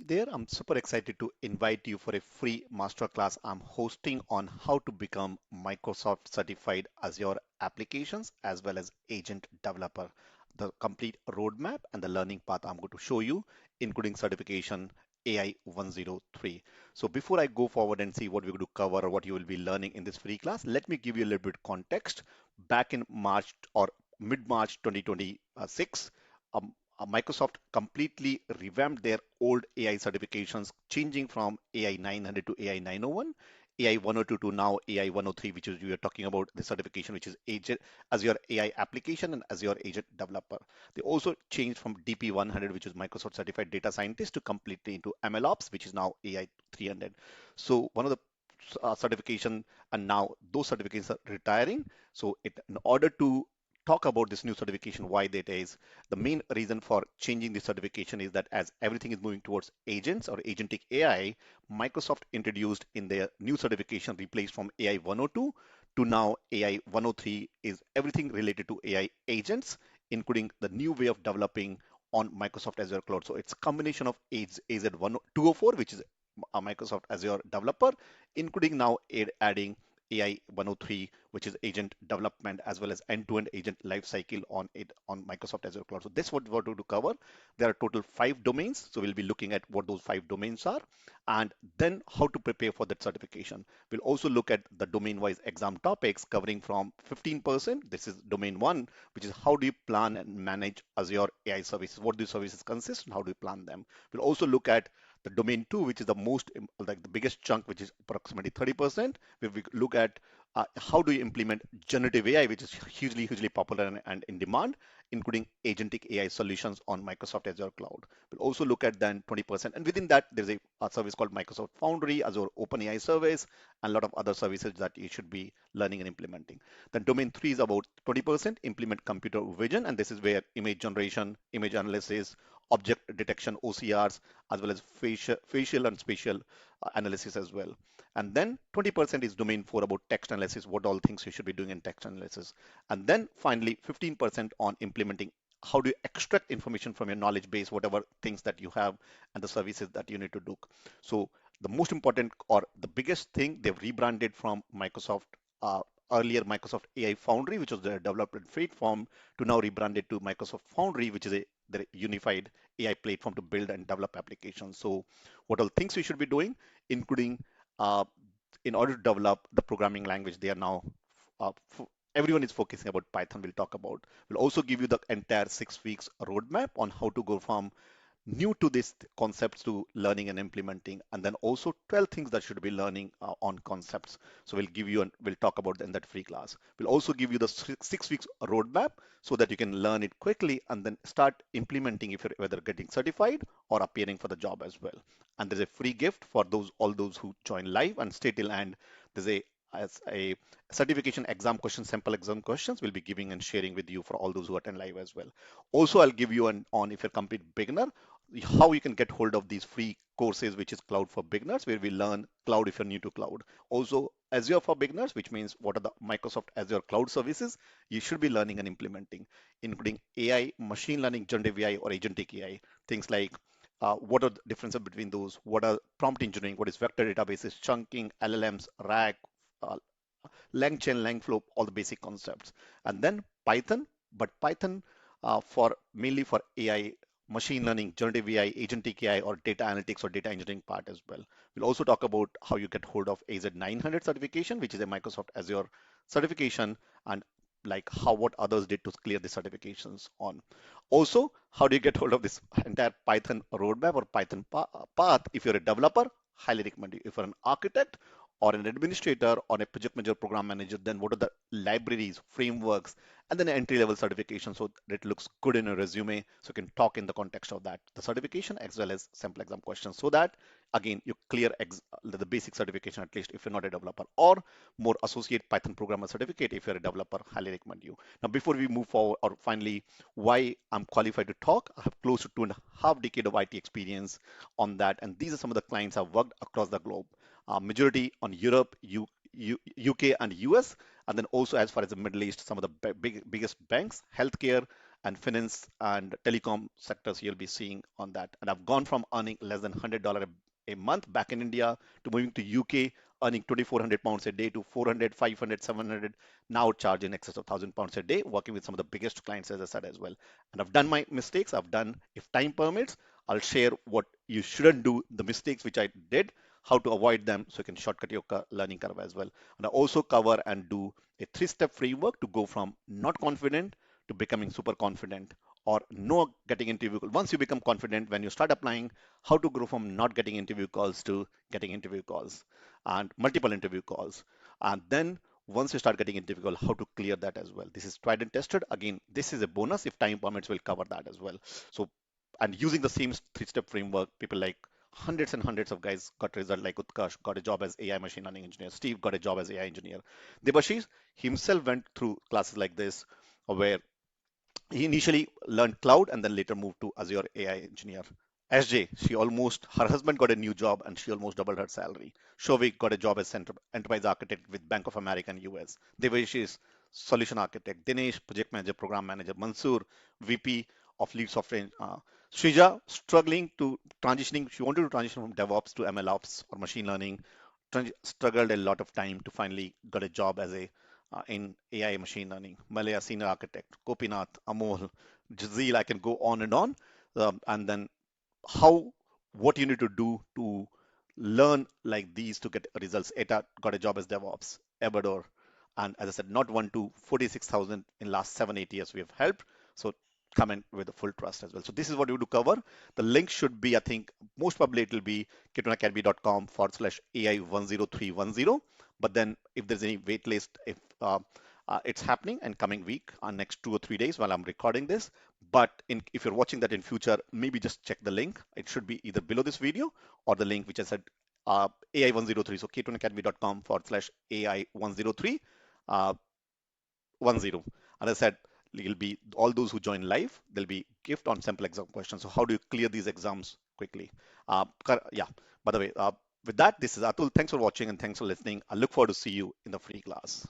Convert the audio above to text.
there. I'm super excited to invite you for a free masterclass I'm hosting on how to become Microsoft certified Azure applications as well as agent developer. The complete roadmap and the learning path I'm going to show you, including certification AI-103. So before I go forward and see what we're going to cover or what you will be learning in this free class, let me give you a little bit context. Back in March or mid-March 2026, Microsoft completely revamped their old AI certifications, changing from AI 900 to AI 901, AI 102 to now AI 103, which is we are talking about the certification, which is agent Azure AI application and Azure agent developer. They also changed from DP 100, which is Microsoft certified data scientist, to completely into MLOps, which is now AI 300. So one of the certification, and now those certifications are retiring. So in order to talk about this new certification, why that is, the main reason for changing the certification is that as everything is moving towards agents or agentic AI, Microsoft introduced in their new certification replaced from AI 102 to now AI 103 is everything related to AI agents, including the new way of developing on Microsoft Azure Cloud. So it's a combination of AZ 204, which is a Microsoft Azure developer, including now adding AI 103, which is agent development as well as end-to-end agent lifecycle on it on Microsoft Azure Cloud. So this is what we're going to cover. There are total 5 domains. So we'll be looking at what those 5 domains are and then how to prepare for that certification. We'll also look at the domain-wise exam topics covering from 15%. This is domain 1, which is how do you plan and manage Azure AI services? What do services consist and how do you plan them? We'll also look at the domain 2, which is the most like the biggest chunk, which is approximately 30%, where we look at how do you implement generative AI, which is hugely popular and in demand, including agentic AI solutions on Microsoft Azure Cloud. We'll also look at then 20%, and within that, there's a service called Microsoft Foundry, Azure OpenAI service, and a lot of other services that you should be learning and implementing. Then domain 3 is about 20%, implement computer vision, and this is where image generation, image analysis, object detection, OCRs, as well as facial and spatial analysis as well. And then 20% is domain 4 about text analysis, what all things you should be doing in text analysis. And then finally 15% on implementing how do you extract information from your knowledge base, whatever things that you have and the services that you need to do. So the most important or the biggest thing, they've rebranded from Microsoft uh, earlier Microsoft AI Foundry, which was the development platform, to now rebranded to Microsoft Foundry, which is the unified AI platform to build and develop applications. So what all things we should be doing, including uh, in order to develop the programming language, they are now uh, everyone is focusing about Python. We'll talk about. We'll also give you the entire 6 weeks roadmap on how to go from new to this concepts to learning and implementing, and then also 12 things that should be learning on concepts. So we'll give you and we'll talk about in that free class. We'll also give you the 6 weeks roadmap so that you can learn it quickly and then start implementing if you're whether getting certified or appearing for the job as well. And there's a free gift for those all those who join live and stay till end. There's a certification exam questions, sample exam questions we'll be giving and sharing with you for all those who attend live as well. Also, I'll give you an on if you're a complete beginner, how you can get hold of these free courses, which is Cloud for Beginners, where we learn cloud if you're new to cloud. Also, Azure for Beginners, which means what are the Microsoft Azure cloud services you should be learning and implementing, including AI, machine learning, generative AI, or agentic AI. Things like what are the differences between those? What are prompt engineering? What is vector databases, chunking, LLMs, RAG, uh, LangChain, LangFlow, all the basic concepts. And then Python, but Python for mainly for AI, machine learning, generative AI, agentic AI, or data analytics or data engineering part as well. We'll also talk about how you get hold of AZ 900 certification, which is a Microsoft Azure certification, and like how what others did to clear the certifications on. Also, how do you get hold of this entire Python roadmap or Python path? If you're a developer, highly recommend you. If you're an architect or an administrator or a project manager, program manager, then what are the libraries, frameworks, and then entry level certification so that it looks good in a resume so you can talk in the context of that, the certification as well as sample exam questions so that again you clear the basic certification at least if you're not a developer or more associate Python programmer certificate if you're a developer, highly recommend you. Now before we move forward or finally why I'm qualified to talk, I have close to 2.5 decades of IT experience on that, and these are some of the clients I've worked across the globe, majority on Europe, UK and US, and then also as far as the Middle East, some of the biggest banks, healthcare, and finance and telecom sectors you'll be seeing on that. And I've gone from earning less than $100 a month back in India to moving to UK, earning 2,400 pounds a day to 400, 500, 700, now charge in excess of 1,000 pounds a day, working with some of the biggest clients, as I said, as well. And I've done my mistakes. I've done, if time permits, I'll share what you shouldn't do, the mistakes which I did, how to avoid them so you can shortcut your learning curve as well. And I also cover and do a three-step framework to go from not confident to becoming super confident or no getting interview. Once you become confident, when you start applying, how to grow from not getting interview calls to getting interview calls and multiple interview calls. And then once you start getting interview call, how to clear that as well. This is tried and tested. Again, this is a bonus. If time permits, we'll cover that as well. So, and using the same three-step framework, people like hundreds and hundreds of guys got result like Utkarsh got a job as AI machine learning engineer. Steve got a job as AI engineer. Debashish himself went through classes like this where he initially learned cloud and then later moved to Azure AI engineer. SJ, her husband got a new job and she almost doubled her salary. Shovik got a job as enterprise architect with Bank of America and US. Devesh is solution architect. Dinesh, project manager, program manager. Mansoor, VP of lead software. Shrija, struggling to transitioning. She wanted to transition from DevOps to MLOps or machine learning. Struggled a lot of time to finally got a job as a in AI machine learning. Malaya, senior architect. Gopinath, Amol, Jazeel, I can go on and on. And then how what you need to do to learn like these to get results. Eta got a job as DevOps, Ebador, and as I said, not one to 46,000 in last 7, 8 years we have helped. So come in with the full trust as well. So this is what we do cover. The link should be, I think, most probably it will be ketonacademy.com/AI10310. But then if there's any wait list, if it's happening and coming week, next 2 or 3 days while I'm recording this. But if you're watching that in future, maybe just check the link. It should be either below this video or the link which I said AI103. So ketonacademy.com/AI103 uh, 10. And I said, it'll be all those who join live, there'll be gift on sample exam questions. So how do you clear these exams quickly? Yeah, by the way, with that, this is Atul. Thanks for watching and thanks for listening. I look forward to see you in the free class.